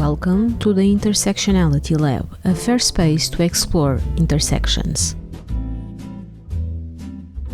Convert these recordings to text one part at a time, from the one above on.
Welcome to the Intersectionality Lab, a fair space to explore intersections.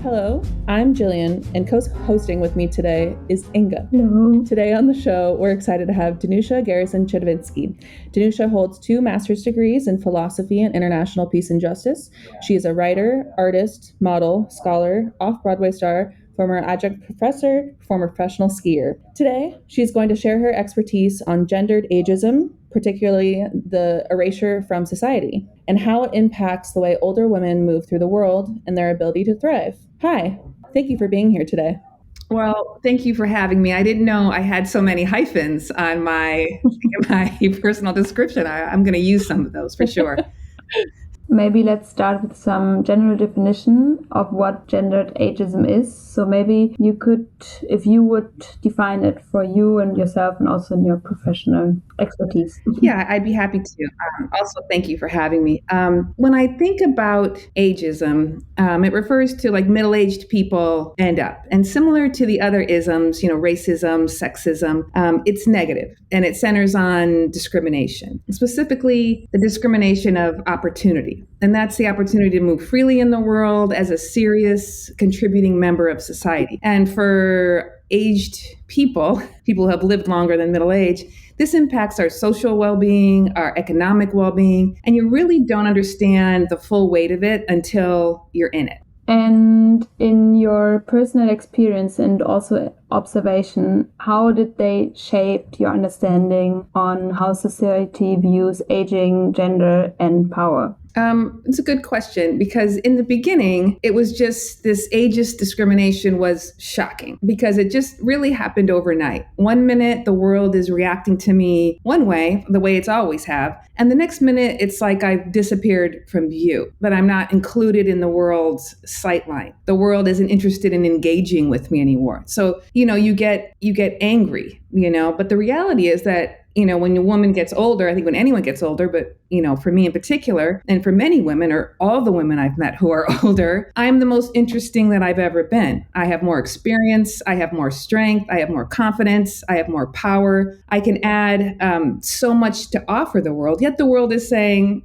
Hello, I'm Jillian, and co-hosting with me today is Inga. Hello. Today on the show, we're excited to have Danusia Garrison-Chedvinsky. Danusia holds 2 master's degrees in philosophy and international peace and justice. She is a writer, artist, model, scholar, off-Broadway star, former adjunct professor, former professional skier. Today, she's going to share her expertise on gendered ageism, particularly the erasure from society, and how it impacts the way older women move through the world and their ability to thrive. Hi, thank you for being here today. Well, thank you for having me. I didn't know I had so many hyphens on my personal description. I'm going to use some of those for sure. Maybe let's start with some general definition of what gendered ageism is. So maybe you could, if you would define it for you and yourself and also in your professional expertise. Yeah, I'd be happy to. Also, thank you for having me. When I think about ageism, it refers to like middle-aged people and up. And similar to the other isms, racism, sexism, it's negative and it centers on discrimination, specifically the discrimination of opportunity. And that's the opportunity to move freely in the world as a serious contributing member of society. And for aged people who have lived longer than middle age, this impacts our social well-being, our economic well-being, and you really don't understand the full weight of it until you're in it. And in your personal experience and also observation, how did they shape your understanding on how society views aging, gender, and power? It's a good question because in the beginning, it was just this ageist discrimination was shocking because it just really happened overnight. One minute, the world is reacting to me one way, the way it's always have. And the next minute, it's like I've disappeared from view, that I'm not included in the world's sightline. The world isn't interested in engaging with me anymore. So, you get angry, but the reality is that when a woman gets older, I think when anyone gets older, but, for me in particular, and for many women or all the women I've met who are older, I'm the most interesting that I've ever been. I have more experience. I have more strength. I have more confidence. I have more power. I can add so much to offer the world. Yet the world is saying,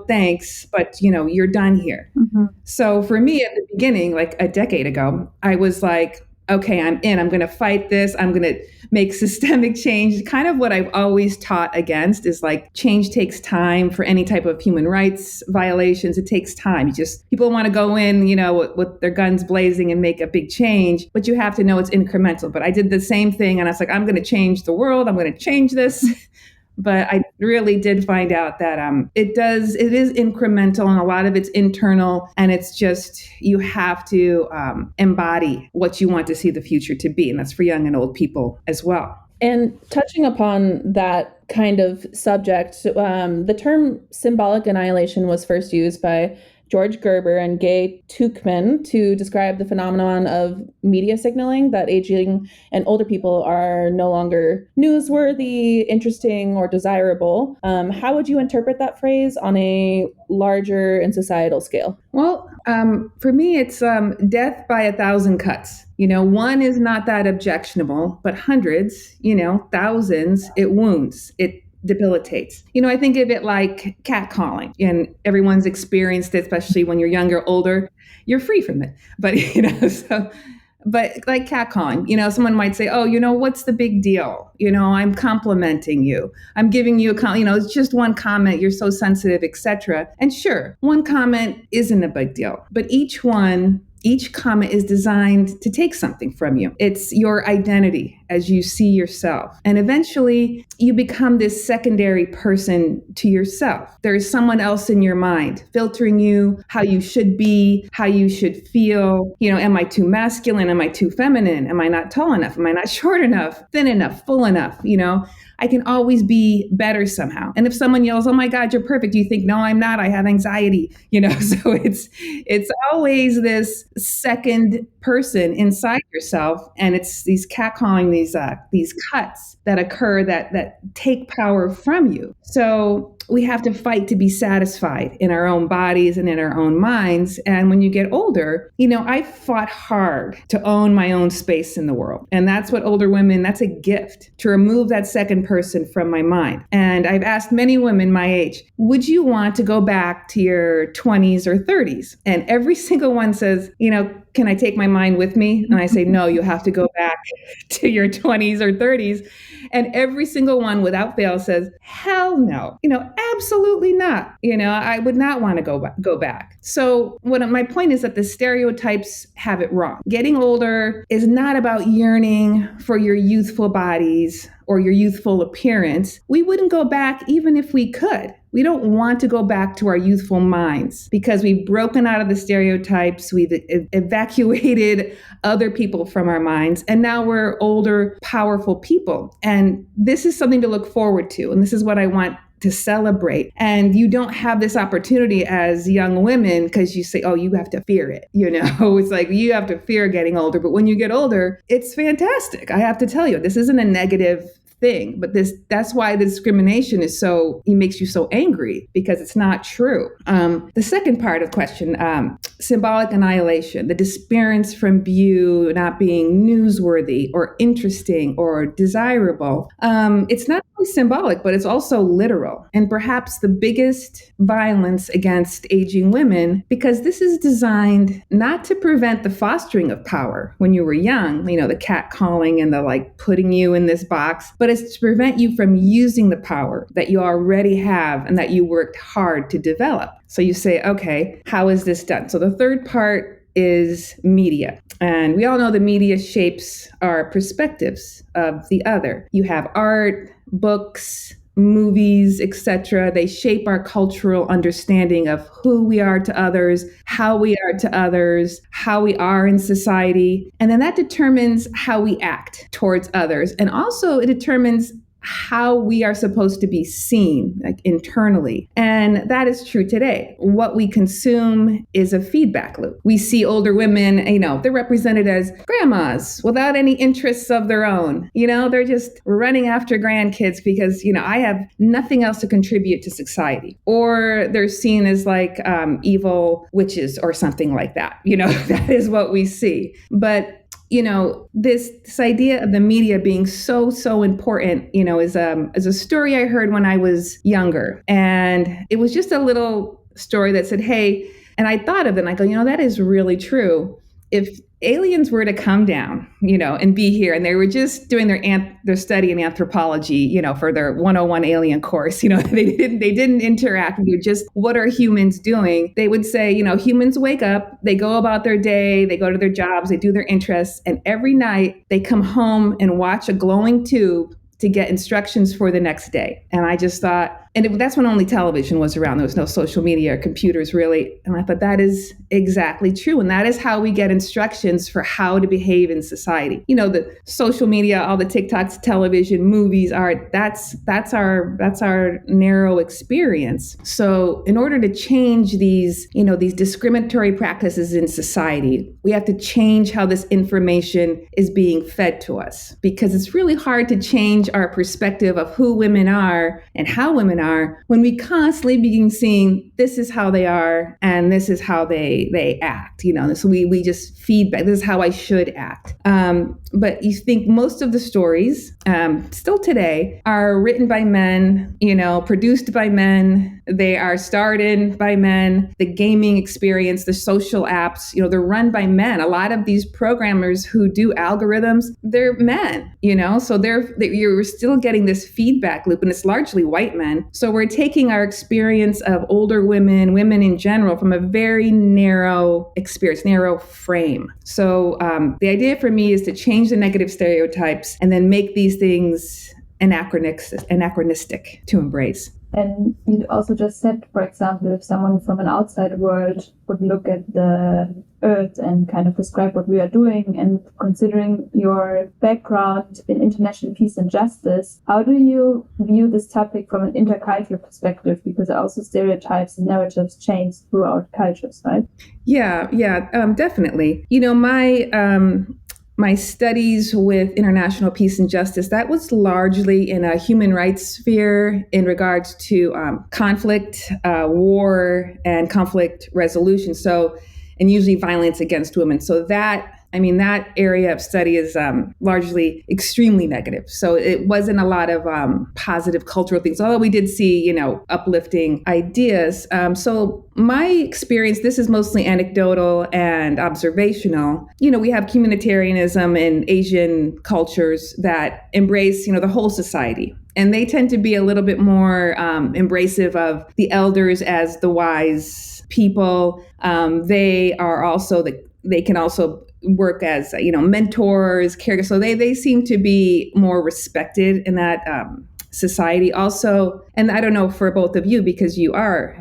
thanks, but, you're done here. Mm-hmm. So for me at the beginning, like a decade ago, I was like, okay, I'm in. I'm going to fight this. I'm going to make systemic change. Kind of what I've always taught against is like change takes time for any type of human rights violations. It takes time. People want to go in, with their guns blazing and make a big change, but you have to know it's incremental. But I did the same thing and I was like, I'm going to change the world. I'm going to change this. But I really did find out that it is incremental and a lot of it's internal. And it's just, you have to embody what you want to see the future to be. And that's for young and old people as well. And touching upon that kind of subject, the term symbolic annihilation was first used by George Gerber and Gay Tuchman to describe the phenomenon of media signaling that aging and older people are no longer newsworthy, interesting, or desirable. How would you interpret that phrase on a larger and societal scale? Well, for me, it's death by 1,000 cuts. One is not that objectionable, but hundreds, thousands, it wounds, it debilitates. I think of it like catcalling, and everyone's experienced it, especially when you're younger, older, you're free from it. But, but like catcalling, someone might say, oh, what's the big deal? I'm complimenting you. I'm giving you it's just one comment. You're so sensitive, etc. And sure, one comment isn't a big deal, but each comment is designed to take something from you. It's your identity as you see yourself. And eventually you become this secondary person to yourself. There is someone else in your mind filtering you, how you should be, how you should feel. Am I too masculine? Am I too feminine? Am I not tall enough? Am I not short enough, thin enough, full enough? I can always be better somehow. And if someone yells, oh my God, you're perfect, you think, no, I'm not, I have anxiety, so it's always this second person inside yourself. And it's these catcalling these cuts that occur that take power from you. So we have to fight to be satisfied in our own bodies and in our own minds. And when you get older, I fought hard to own my own space in the world. And that's what older women, that's a gift, to remove that second person from my mind. And I've asked many women my age, would you want to go back to your 20s or 30s? And every single one says, can I take my mind with me? And I say, no, you have to go back to your 20s or 30s. And every single one without fail says, hell no, absolutely not. I would not want to go back. So my point is that the stereotypes have it wrong. Getting older is not about yearning for your youthful bodies or your youthful appearance. We wouldn't go back even if we could. We don't want to go back to our youthful minds because we've broken out of the stereotypes. We've evacuated other people from our minds. And now we're older, powerful people. And this is something to look forward to. And this is what I want to celebrate. And you don't have this opportunity as young women because you say, oh, you have to fear it. It's like you have to fear getting older. But when you get older, it's fantastic. I have to tell you, this isn't a negative thing, but that's why the discrimination it makes you so angry, because it's not true. The second part of the question, symbolic annihilation, the disappearance from view, not being newsworthy or interesting or desirable. It's not only symbolic, but it's also literal. And perhaps the biggest violence against aging women, because this is designed not to prevent the fostering of power when you were young, the cat calling and the putting you in this box, but it's to prevent you from using the power that you already have and that you worked hard to develop. So you say, okay, how is this done? So the third part is media. And we all know the media shapes our perspectives of the other. You have art, books, movies, etc. They shape our cultural understanding of who we are to others, how we are to others, how we are in society. And then that determines how we act towards others. And also it determines how we are supposed to be seen, internally. And that is true today. What we consume is a feedback loop. We see older women, they're represented as grandmas without any interests of their own. They're just running after grandkids because, I have nothing else to contribute to society. Or they're seen as evil witches or something like that. That is what we see. But this idea of the media being so important, is a story I heard when I was younger. And it was just a little story that said, hey, and I thought of it and I go, that is really true. If aliens were to come down, and be here, and they were just doing their study in anthropology, for their 101 alien course, they didn't interact with you, just what are humans doing? They would say, humans wake up, they go about their day, they go to their jobs, they do their interests, and every night they come home and watch a glowing tube to get instructions for the next day. And I just thought, and that's when only television was around. There was no social media or computers really. And I thought that is exactly true. And that is how we get instructions for how to behave in society. The social media, all the TikToks, television, movies, art, that's our narrow experience. So in order to change these discriminatory practices in society, we have to change how this information is being fed to us, because it's really hard to change our perspective of who women are and how women are when we constantly begin seeing this is how they are and this is how they act. So we just feedback. This is how I should act. But you think most of the stories still today are written by men, produced by men. They are starred in by men. The gaming experience, the social apps, they're run by men. A lot of these programmers who do algorithms, they're men, so you're still getting this feedback loop, and it's largely white men. So we're taking our experience of older women in general, from a very narrow experience, narrow frame. So the idea for me is to change the negative stereotypes and then make these things anachronistic to embrace. And you also just said, for example, if someone from an outside world would look at the Earth and kind of describe what we are doing, and considering your background in international peace and justice, how do you view this topic from an intercultural perspective? Because also stereotypes and narratives change throughout cultures, right? Yeah, definitely. my studies with international peace and justice, that was largely in a human rights sphere in regards to conflict, war, and conflict resolution. So, and usually violence against women. So that area of study is largely extremely negative. So it wasn't a lot of positive cultural things, although we did see, uplifting ideas. So my experience, this is mostly anecdotal and observational. We have communitarianism in Asian cultures that embrace, the whole society. And they tend to be a little bit more embracive of the elders as the wise people. They can also work as, mentors, caregivers. So they seem to be more respected in that society also. And I don't know for both of you, because you are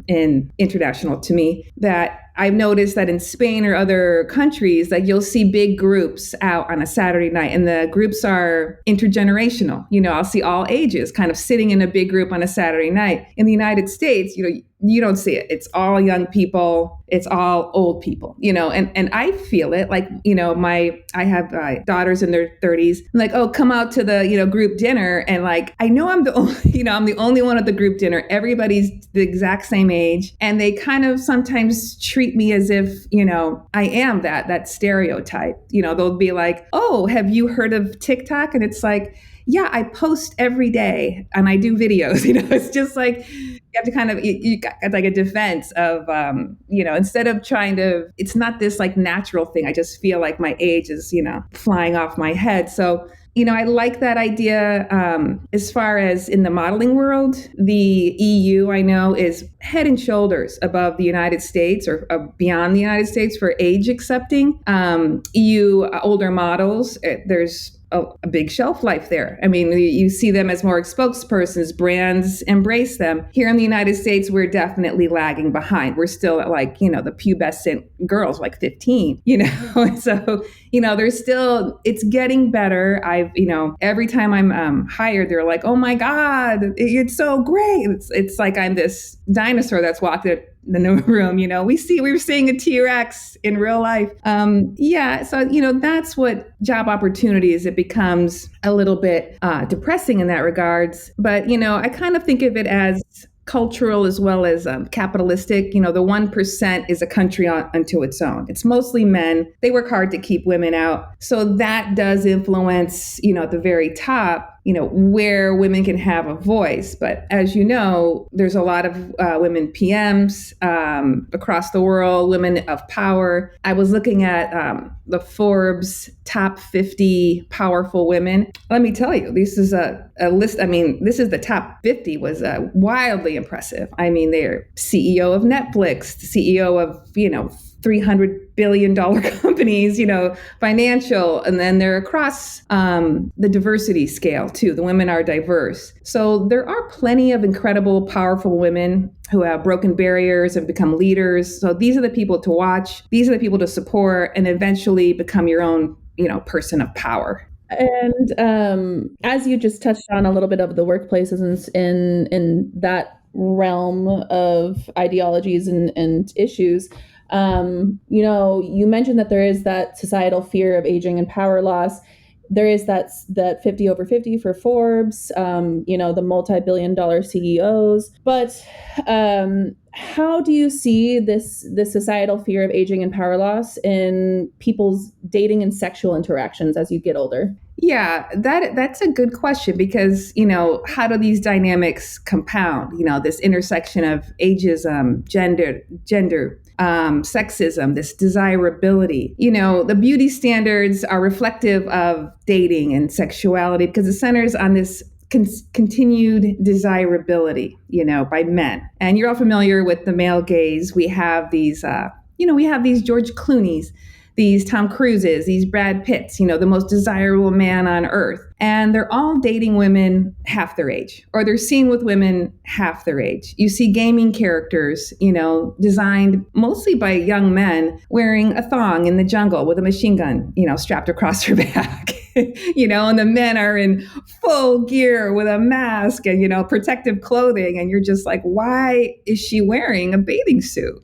in international to me, that I've noticed that in Spain or other countries, that you'll see big groups out on a Saturday night, and the groups are intergenerational. I'll see all ages kind of sitting in a big group on a Saturday night. In the United States, you don't see it. It's all young people. It's all old people, and I feel it like, I have daughters in their 30s. I'm like, oh, come out to the, group dinner. And like, I know I'm the only, I'm the only one at the group dinner. Everybody's the exact same age. And they kind of sometimes treat me as if, I am that stereotype. They'll be like, oh, have you heard of TikTok? And it's like, yeah, I post every day and I do videos. It's just like, you have to kind of, you got like a defense of, instead of trying to, it's not this like natural thing. I just feel like my age is, flying off my head. So, I like that idea. As far as in the modeling world, the EU, I know, is head and shoulders above the United States or beyond the United States for age accepting. EU older models, there's a big shelf life there. I mean, you see them as more spokespersons, brands embrace them. Here in the United States, we're definitely lagging behind. We're still at like, the pubescent girls, like 15, so, there's still, it's getting better. Every time I'm hired, they're like, oh my God, it's so great. It's like I'm this dinosaur that's walked in the room. We were seeing a T-Rex in real life. So, that's what job opportunities, it becomes a little bit depressing in that regards. But, I kind of think of it as cultural as well as capitalistic. The 1% is a country unto its own. It's mostly men. They work hard to keep women out. So that does influence, at the very top, where women can have a voice. But as you know, there's a lot of women PMs across the world, women of power. I was looking at the Forbes top 50 powerful women. Let me tell you, this is a list. This is the top 50 was wildly impressive. They're CEO of Netflix, CEO of, $300 billion companies, financial, and then they're across the diversity scale too. The women are diverse. So there are plenty of incredible, powerful women who have broken barriers and become leaders. So these are the people to watch. These are the people to support and eventually become your own, person of power. And as you just touched on a little bit of the workplaces in that realm of ideologies and issues, you mentioned that there is that societal fear of aging and power loss. There is that 50 over 50 for Forbes, the multi-billion-dollar CEOs. But how do you see this societal fear of aging and power loss in people's dating and sexual interactions as you get older? Yeah, that's a good question because, how do these dynamics compound? This intersection of ageism, gender, sexism, this desirability. The beauty standards are reflective of dating and sexuality because it centers on this continued desirability, by men. And you're all familiar with the male gaze. We have these, these George Clooney's, these Tom Cruises, these Brad Pitts, the most desirable man on earth. And they're all dating women half their age, or they're seen with women half their age. You see gaming characters, designed mostly by young men wearing a thong in the jungle with a machine gun, strapped across her back. And the men are in full gear with a mask and, protective clothing. And you're just like, why is she wearing a bathing suit?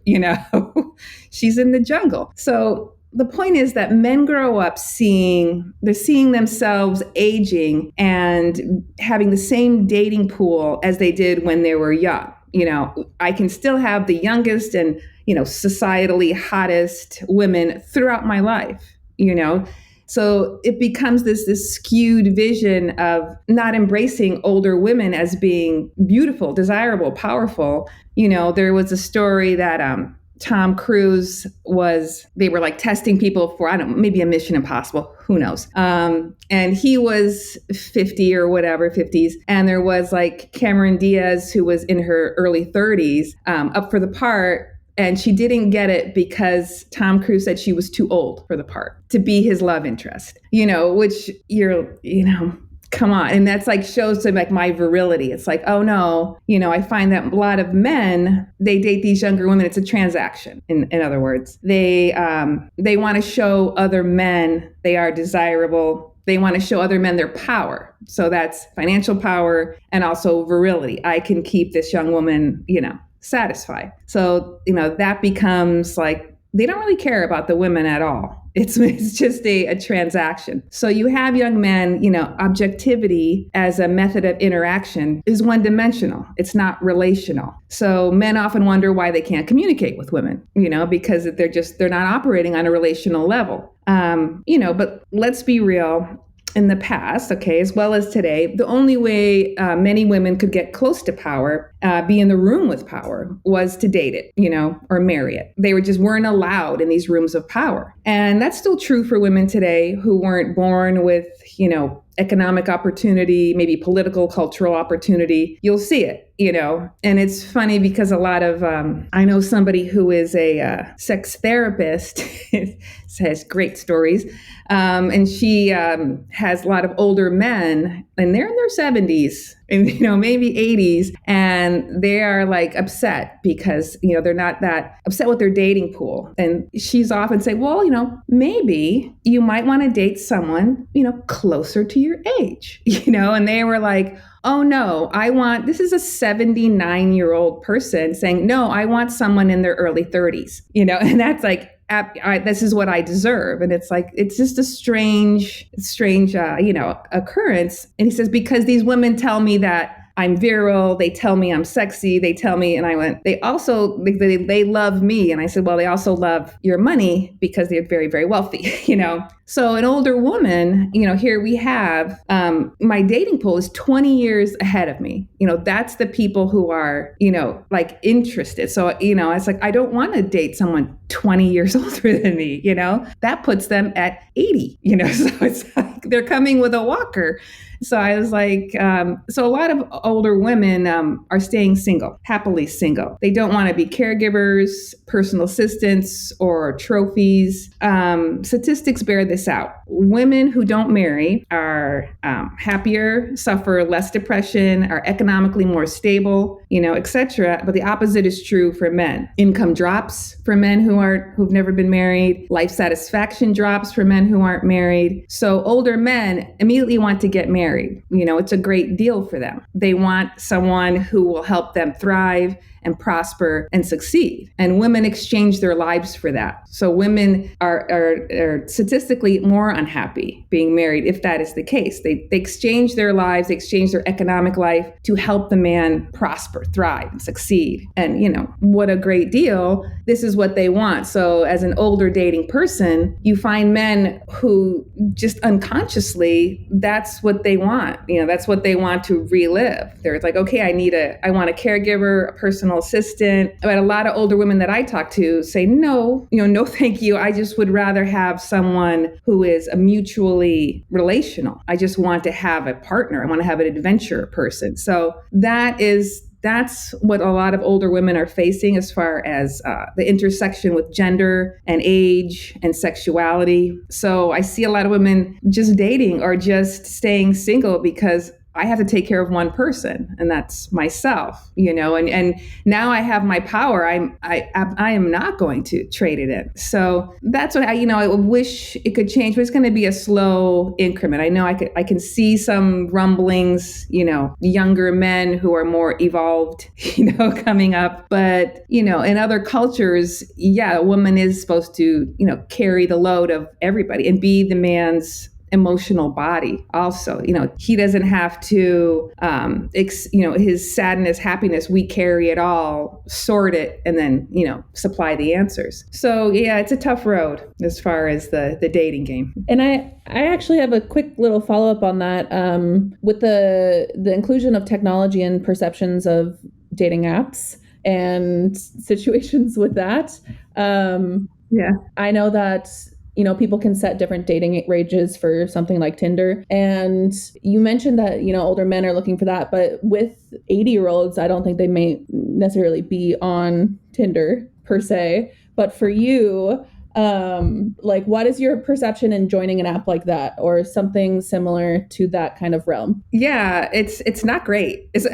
She's in the jungle. So the point is that men grow up they're seeing themselves aging and having the same dating pool as they did when they were young. I can still have the youngest and, societally hottest women throughout my life, So it becomes this skewed vision of not embracing older women as being beautiful, desirable, powerful. There was a story that Tom Cruise they were like testing people for, I don't know, maybe a Mission Impossible, who knows? And he was 50 or whatever, 50s. And there was like Cameron Diaz, who was in her early 30s, up for the part. And she didn't get it because Tom Cruise said she was too old for the part to be his love interest, which come on. And that's like shows to like my virility. It's like, oh no, I find that a lot of men, they date these younger women. It's a transaction. In other words, they want to show other men they are desirable. They want to show other men their power. So that's financial power and also virility. I can keep this young woman, satisfied. So, that becomes like, they don't really care about the women at all. It's just a transaction. So you have young men, objectivity as a method of interaction is one-dimensional. It's not relational. So men often wonder why they can't communicate with women, because they're not operating on a relational level. But let's be real. In the past, as well as today, the only way many women could get close to power, be in the room with power, was to date it, or marry it. They weren't allowed in these rooms of power. And that's still true for women today who weren't born with, economic opportunity, maybe political, cultural opportunity. You'll see it, and it's funny because a lot of, I know somebody who is a sex therapist, has great stories. And she has a lot of older men, and they're in their 70s and maybe 80s, and they are like upset because they're not that upset with their dating pool. And she's often say, well, maybe you might want to date someone closer to your age, and they were like, oh no, this is a 79-year-old person saying, no, I want someone in their early 30s, and that's like, this is what I deserve. And it's like, it's just a strange, occurrence. And he says, because these women tell me that I'm virile, they tell me I'm sexy, they tell me, and I went, they love me. And I said, well, they also love your money because they're very, very wealthy, So an older woman, here we have, my dating pool is 20 years ahead of me. That's the people who are, like interested. So, it's like, I don't want to date someone 20 years older than me, that puts them at 80, so it's like they're coming with a walker. So I was like, so a lot of older women are staying single, happily single. They don't want to be caregivers, personal assistants, or trophies. Statistics bear this out. Women who don't marry are happier, suffer less depression, are economically more stable, etc. But the opposite is true for men. Income drops for men who've never been married. Life satisfaction drops for men who aren't married. So older men immediately want to get married. It's a great deal for them. They want someone who will help them thrive and prosper and succeed. And women exchange their lives for that. So women are statistically more unhappy being married if that is the case. They exchange their lives, they exchange their economic life to help the man prosper, thrive, and succeed. And, what a great deal. This is what they want. So as an older dating person, you find men who just unconsciously, that's what they want. That's what they want to relive. They're like, okay, I want a caregiver, a personal assistant. But a lot of older women that I talk to say, no, no, thank you. I just would rather have someone who is a mutually relational. I just want to have a partner. I want to have an adventure person. So that's what a lot of older women are facing as far as the intersection with gender and age and sexuality. So I see a lot of women just dating or just staying single because I have to take care of one person, and that's myself, and now I have my power. I am not going to trade it in. So that's what I wish it could change, but it's going to be a slow increment. I know I can see some rumblings, younger men who are more evolved, coming up. But, in other cultures, a woman is supposed to, carry the load of everybody and be the man's emotional body also. He doesn't have to, his sadness, happiness, we carry it all, sort it, and then, supply the answers. So yeah, it's a tough road as far as the dating game. And I actually have a quick little follow-up on that. With the inclusion of technology and perceptions of dating apps and situations with that. I know that people can set different dating ranges for something like Tinder. And you mentioned that, older men are looking for that. But with 80-year-olds, I don't think they may necessarily be on Tinder per se. But for you, what is your perception in joining an app like that or something similar to that kind of realm? Yeah, it's not great. As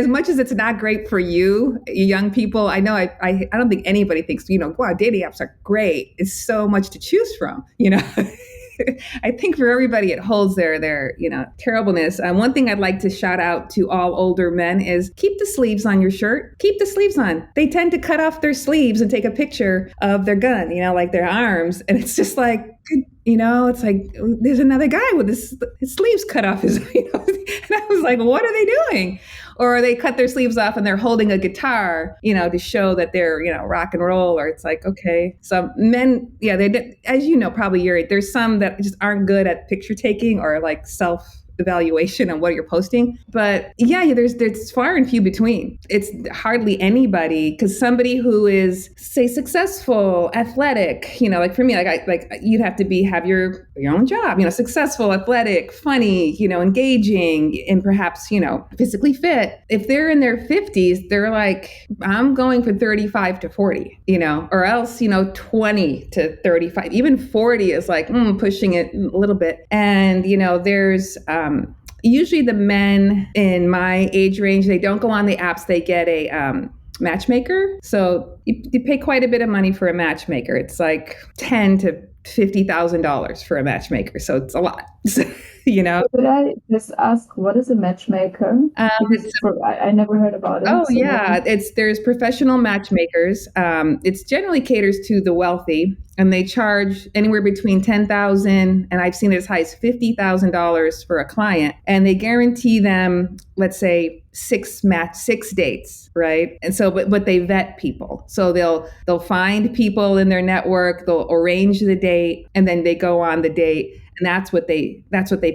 much as it's not great for you young people, I know I don't think anybody thinks, wow, dating apps are great. It's so much to choose from, I think for everybody, it holds their terribleness. One thing I'd like to shout out to all older men is keep the sleeves on your shirt. Keep the sleeves on. They tend to cut off their sleeves and take a picture of their gun, like their arms. And it's just like, it's like, there's another guy with his sleeves cut off. And I was like, what are they doing? Or they cut their sleeves off and they're holding a guitar, to show that they're, rock and roll. Or it's like, okay, some men, they, as probably there's some that just aren't good at picture taking or like self-evaluation on what you're posting. But there's far and few between. It's hardly anybody, because somebody who is, say, successful, athletic, like for me, you'd have to have your own job, successful, athletic, funny, engaging, and perhaps, physically fit. If they're in their 50s, they're like, I'm going for 35 to 40, or else, 20 to 35, even 40 is like pushing it a little bit. And, there's, usually the men in my age range, they don't go on the apps. They get a matchmaker. So you pay quite a bit of money for a matchmaker. It's like $10,000 to $50,000 for a matchmaker. So it's a lot. Could I just ask, what is a matchmaker? I never heard about it. Oh, so yeah. There's professional matchmakers. It's generally caters to the wealthy, and they charge anywhere between $10,000 and I've seen it as high as $50,000 for a client. And they guarantee them, let's say, 6 dates, right? And so, but they vet people. So they'll find people in their network, they'll arrange the date, and then they go on the date. And that's what they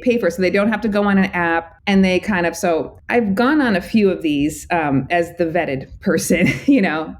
pay for. So they don't have to go on an app, and they so I've gone on a few of these as the vetted person,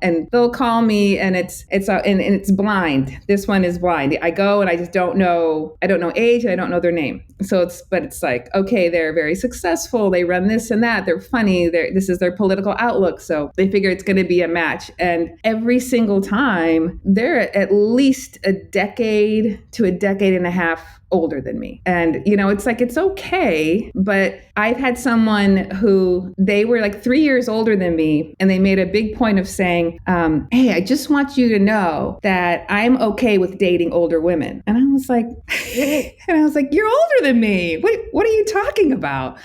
and they'll call me, and it's blind. This one is blind. I go and I just don't know age, and I don't know their name. So it's like, okay, they're very successful. They run this and that. They're funny. This is their political outlook. So they figure it's going to be a match. And every single time they're at least a decade to a decade and a half older than me. And, it's like, it's okay. But I've had someone who they were like 3 years older than me, and they made a big point of saying, hey, I just want you to know that I'm okay with dating older women. And I was like, you're older than me. What are you talking about?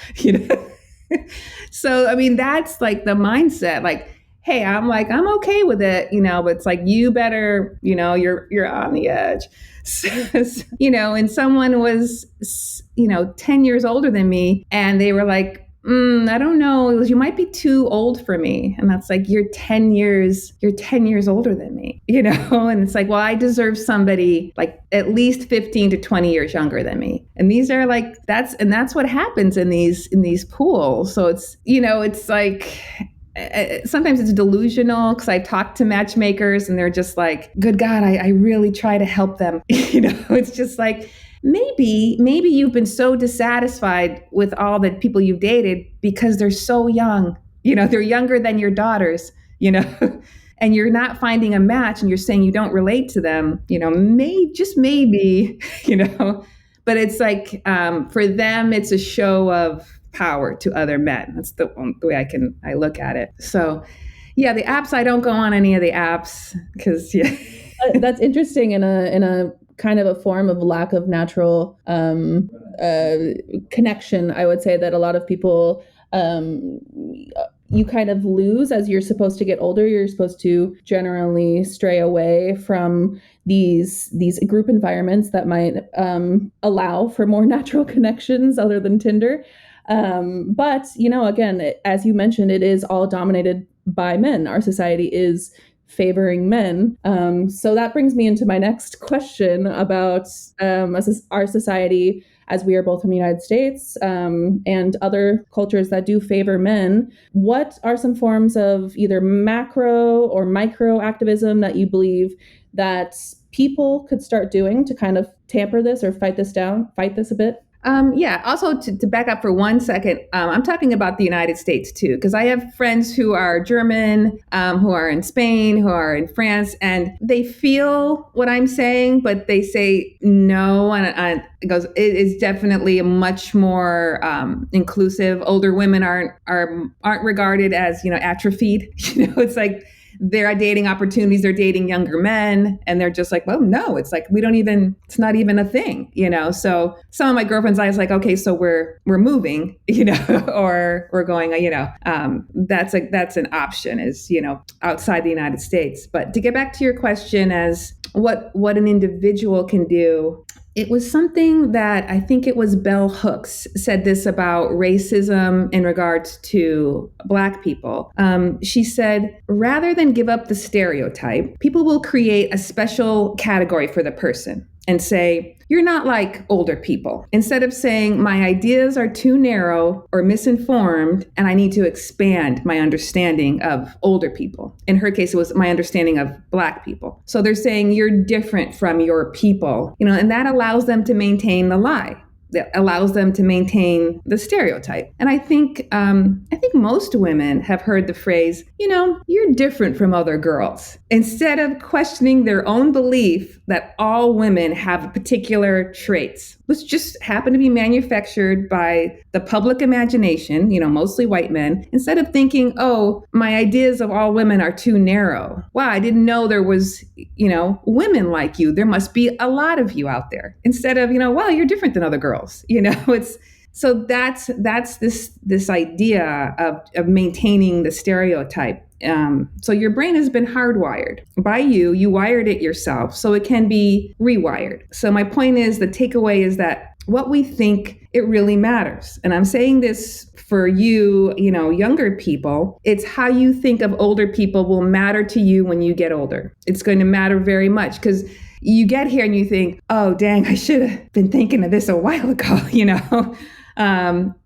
So, that's like the mindset, like, hey, I'm okay with it, but it's like, you better, you're on the edge. So, and someone was, 10 years older than me, and they were like, I don't know, you might be too old for me. And that's like, you're 10 years older than me, and it's like, well, I deserve somebody like at least 15 to 20 years younger than me. And these are like, that's what happens in these pools. So it's, it's like, sometimes it's delusional, because I talk to matchmakers and they're just like, good God, I really try to help them. It's just like, maybe you've been so dissatisfied with all the people you've dated because they're so young, they're younger than your daughters, and you're not finding a match, and you're saying you don't relate to them, maybe, but it's like, for them, it's a show of power to other men. That's the way I look at it. So yeah, the apps, I don't go on any of the apps because That's interesting in a kind of a form of lack of natural connection. I would say that a lot of people you kind of lose as you're supposed to get older. You're supposed to generally stray away from these group environments that might allow for more natural connections other than Tinder. But, again, as you mentioned, it is all dominated by men. Our society is favoring men. So that brings me into my next question about our society, as we are both in the United States and other cultures that do favor men. What are some forms of either macro or micro activism that you believe that people could start doing to kind of tamper this or fight this a bit? Also, to back up for 1 second, I'm talking about the United States too, because I have friends who are German, who are in Spain, who are in France, and they feel what I'm saying, but they say no. And it is definitely a much more inclusive. Older women aren't regarded as atrophied. It's like they're dating opportunities, they're dating younger men, and they're just like, well, no, it's like it's not even a thing, So some of my girlfriends, I was like, okay, so we're moving, or we're going, that's an option, is outside the United States. But to get back to your question as what an individual can do. It was something that I think it was Bell Hooks said this about racism in regards to Black people. She said, rather than give up the stereotype, people will create a special category for the person and say, you're not like older people. Instead of saying, my ideas are too narrow or misinformed, and I need to expand my understanding of older people. In her case, it was my understanding of Black people. So they're saying you're different from your people, and that allows them to maintain the lie. That allows them to maintain the stereotype. And I think most women have heard the phrase, you're different from other girls, instead of questioning their own belief that all women have particular traits, which just happen to be manufactured by the public imagination, mostly white men, instead of thinking, oh, my ideas of all women are too narrow. Wow, I didn't know there was, women like you. There must be a lot of you out there. Instead of, well, you're different than other girls. So that's this idea of maintaining the stereotype. So your brain has been hardwired by you wired it yourself, so it can be rewired. So my point is, the takeaway is that what we think, it really matters. And I'm saying this for you, younger people. It's how you think of older people will matter to you when you get older. It's going to matter very much, because you get here and you think, oh, dang, I should have been thinking of this a while ago,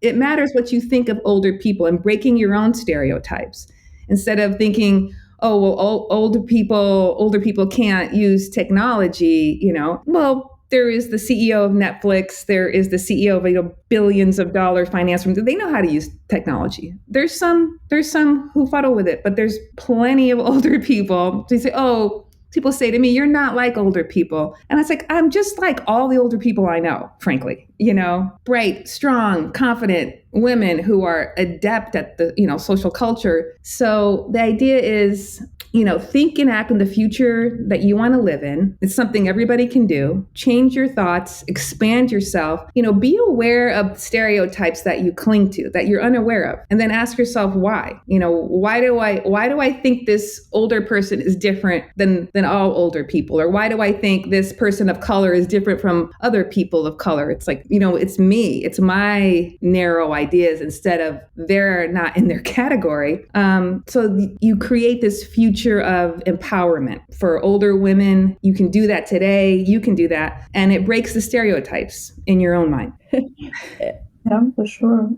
It matters what you think of older people and breaking your own stereotypes. Instead of thinking, oh, well, older people can't use technology, Well, there is the CEO of Netflix. There is the CEO of billions of dollar finance firms. They know how to use technology. There's some who fuddle with it, but there's plenty of older people. They say, oh, people say to me, you're not like older people. And it's like, I'm just like all the older people I know, frankly, bright, strong, confident women who are adept at the, social culture. So the idea is, think and act in the future that you want to live in. It's something everybody can do. Change your thoughts, expand yourself, be aware of stereotypes that you cling to, that you're unaware of. And then ask yourself why. Why do I think this older person is different than all older people? Or why do I think this person of color is different from other people of color? It's like, it's me. It's my narrow ideas instead of they're not in their category. So you create this future of empowerment for older women. You can do that today. You can do that. And it breaks the stereotypes in your own mind. Yeah, for sure.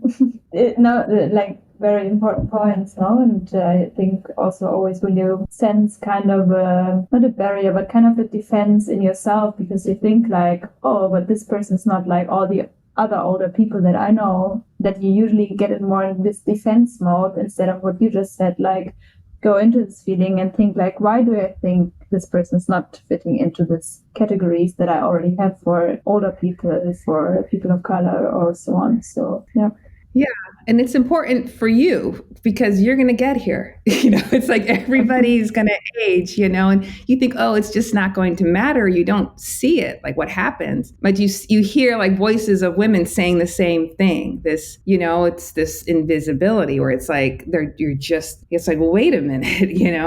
Very important points, no? And I think also always when you sense kind of not a barrier, but kind of a defense in yourself, because you think like, oh, but this person is not like all the other older people that I know, that you usually get it more in this defense mode instead of what you just said, like go into this feeling and think like, why do I think this person is not fitting into these categories that I already have for older people, for people of color or so on. So, yeah. Yeah. And it's important for you because you're going to get here. It's like everybody's going to age, and you think, oh, it's just not going to matter. You don't see it, like what happens. But you hear like voices of women saying the same thing. This, it's this invisibility where it's like, it's like, well, wait a minute,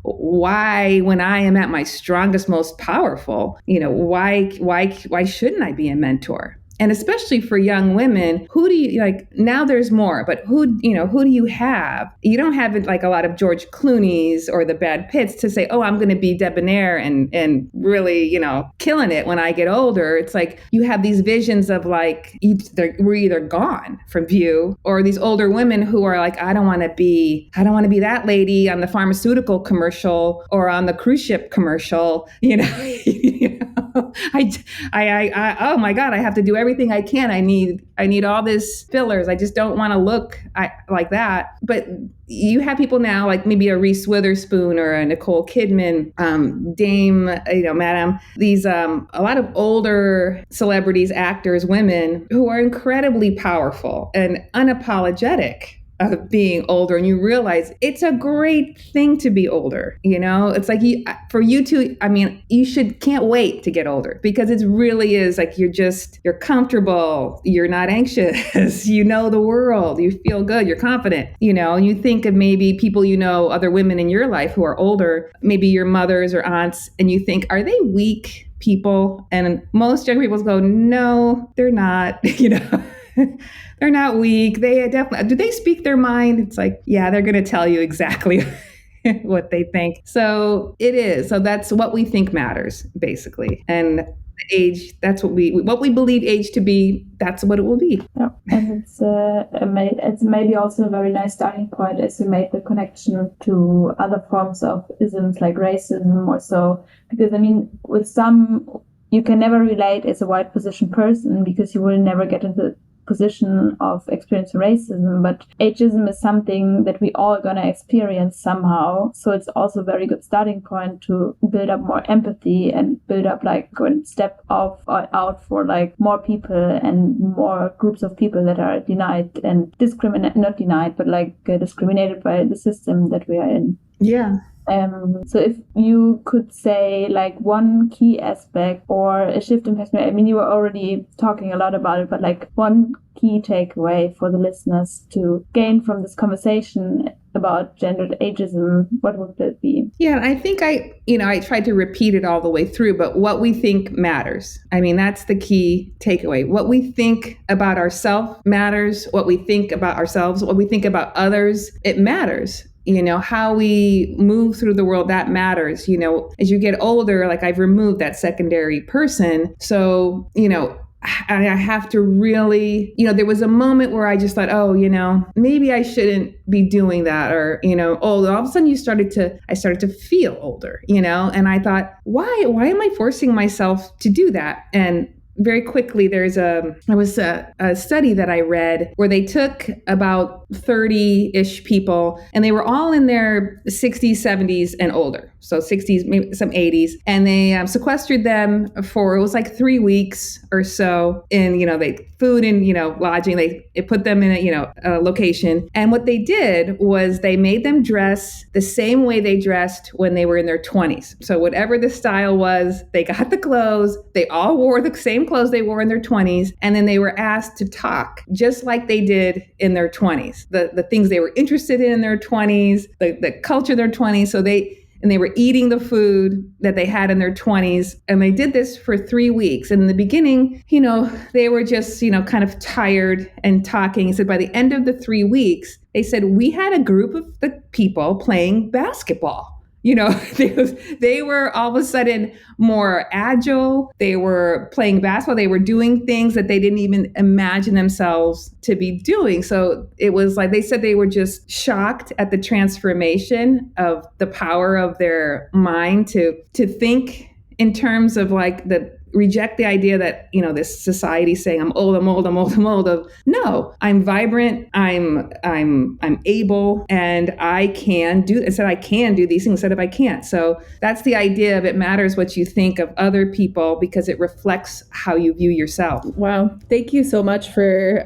why, when I am at my strongest, most powerful, why shouldn't I be a mentor? And especially for young women, who do you like now there's more, but who do you have? You don't have like a lot of George Clooney's or the Brad Pitts to say, oh, I'm going to be debonair and really, killing it when I get older. It's like you have these visions of like, we're either gone from view, or these older women who are like, I don't want to be that lady on the pharmaceutical commercial or on the cruise ship commercial, I oh my God, I have to do everything I can. I need all this fillers. I just don't want to look like that. But you have people now like maybe a Reese Witherspoon or a Nicole Kidman, Dame, Madam, these, a lot of older celebrities, actors, women who are incredibly powerful and unapologetic of being older, and you realize it's a great thing to be older. It's like for you to, can't wait to get older because it really is like you're comfortable, you're not anxious, the world, you feel good, you're confident, and you think of maybe people, other women in your life who are older, maybe your mothers or aunts, and you think, are they weak people? And most young people go, no, they're not, They're not weak. They definitely, do they speak their mind? It's like, yeah, they're going to tell you exactly what they think. So it is. So that's what we think matters, basically. And age, that's what we believe age to be, that's what it will be. Yeah. And it's maybe also a very nice starting point as we made the connection to other forms of isms like racism or so. Because with some, you can never relate as a white position person because you will never get into position of experiencing racism, but ageism is something that we all gonna experience somehow. So it's also a very good starting point to build up more empathy and build up like good step out for like more people and more groups of people that are denied and not denied, but like discriminated by the system that we are in. Yeah. So if you could say like one key aspect or a shift in perspective, you were already talking a lot about it, but like one key takeaway for the listeners to gain from this conversation about gendered ageism, what would that be? Yeah, I think I tried to repeat it all the way through, but what we think matters. That's the key takeaway. What we think about ourselves matters. What we think about ourselves, what we think about others, it matters. How we move through the world, that matters. As you get older, like I've removed that secondary person. So, I have to really, there was a moment where I just thought, oh, maybe I shouldn't be doing that. Or, all of a sudden I started to feel older, and I thought, why am I forcing myself to do that? And very quickly, there was a study that I read where they took about 30-ish people, and they were all in their 60s, 70s, and older. So 60s, maybe some 80s. And they sequestered them for, it was like 3 weeks or so in, they food and, lodging. They put them in a location. And what they did was they made them dress the same way they dressed when they were in their 20s. So whatever the style was, they got the clothes. They all wore the same clothes they wore in their 20s. And then they were asked to talk just like they did in their 20s. The things they were interested in their 20s, the culture of their 20s. So they were eating the food that they had in their 20s. And they did this for 3 weeks. And in the beginning, they were just, kind of tired and talking. He said by the end of the 3 weeks, they said, we had a group of the people playing basketball. They were all of a sudden more agile. They were playing basketball. They were doing things that they didn't even imagine themselves to be doing. So it was like they said they were just shocked at the transformation of the power of their mind to think in terms of like the reject the idea that, this society saying I'm old, of no, I'm vibrant, I'm able, and I can do these things instead of I can't. So that's the idea of it matters what you think of other people because it reflects how you view yourself. Wow. Thank you so much for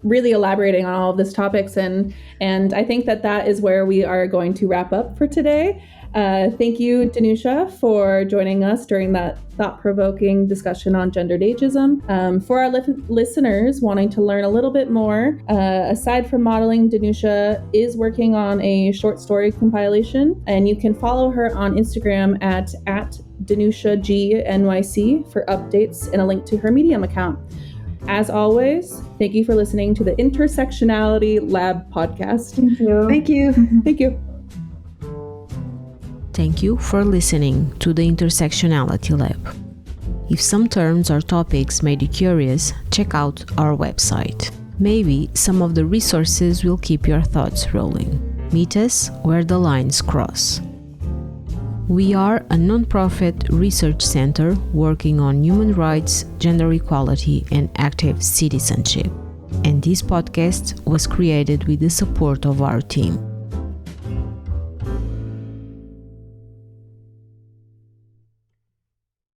really elaborating on all of these topics. And I think that is where we are going to wrap up for today. Thank you, Danusia, for joining us during that thought-provoking discussion on gendered ageism. For our listeners wanting to learn a little bit more, aside from modeling, Danusia is working on a short story compilation, and you can follow her on Instagram at DanusiaGNYC for updates and a link to her Medium account. As always, thank you for listening to the Intersectionality Lab podcast. Thank you. Thank you. Thank you. Thank you for listening to the Intersectionality Lab. If some terms or topics made you curious, check out our website. Maybe some of the resources will keep your thoughts rolling. Meet us where the lines cross. We are a non-profit research center working on human rights, gender equality, and active citizenship. And this podcast was created with the support of our team.